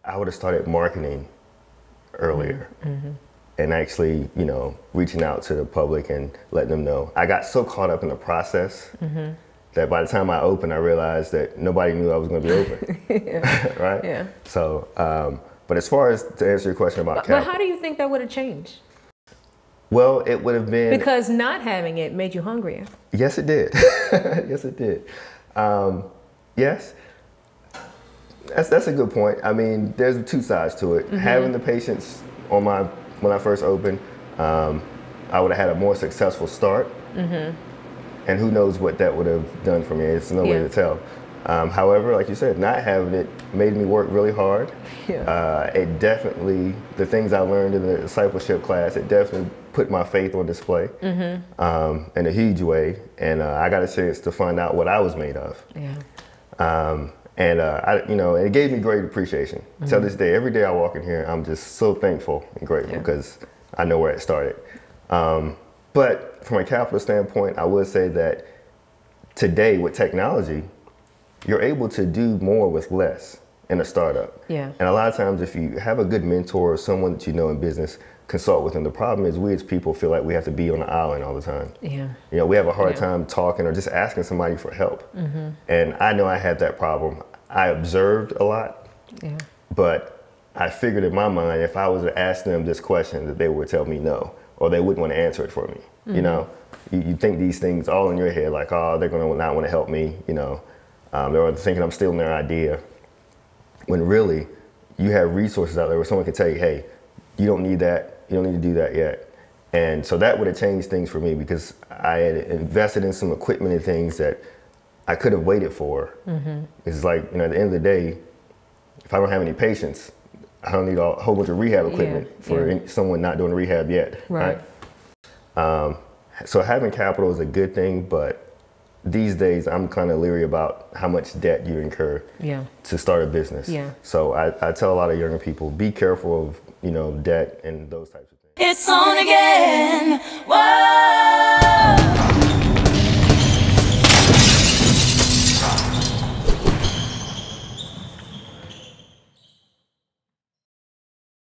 I would have started marketing earlier. And actually, you know, reaching out to the public and letting them know. I got so caught up in the process that by the time I opened, I realized that nobody knew I was going to be open. Right? Yeah. So, but as far as to answer your question about capital. But how do you think that would have changed? Well, it would have been. Because not having it made you hungrier. Yes, it did. Yes, it did. Yes. That's a good point. I mean, there's two sides to it. Having the patients on when I first opened, I would have had a more successful start. And who knows what that would have done for me. It's no way to tell. However, like you said, not having it made me work really hard. It definitely, the things I learned in the discipleship class, it definitely put my faith on display in a huge way. And I got a chance to find out what I was made of. You know, it gave me great appreciation. Till this day, every day I walk in here, I'm just so thankful and grateful because I know where it started. But from a capital standpoint, I would say that today with technology, you're able to do more with less in a startup. And a lot of times if you have a good mentor or someone that you know in business, consult with them. The problem is we as people feel like we have to be on the island all the time. You know, we have a hard time talking or just asking somebody for help. And I know I had that problem. I observed a lot, but I figured in my mind, if I was to ask them this question, that they would tell me no, or they wouldn't want to answer it for me. You know, you think these things all in your head, like, oh, they're going to not want to help me. You know, they're thinking I'm stealing their idea. When really, you have resources out there where someone can tell you, hey, you don't need that. You don't need to do that yet. And so that would have changed things for me because I had invested in some equipment and things that I could have waited for. It's like, you know, at the end of the day, if I don't have any patients, I don't need a whole bunch of rehab equipment for someone not doing rehab yet. Right. So having capital is a good thing, but these days I'm kind of leery about how much debt you incur to start a business. So I tell a lot of younger people, be careful of, you know, debt and those types of things. It's on again. Whoa.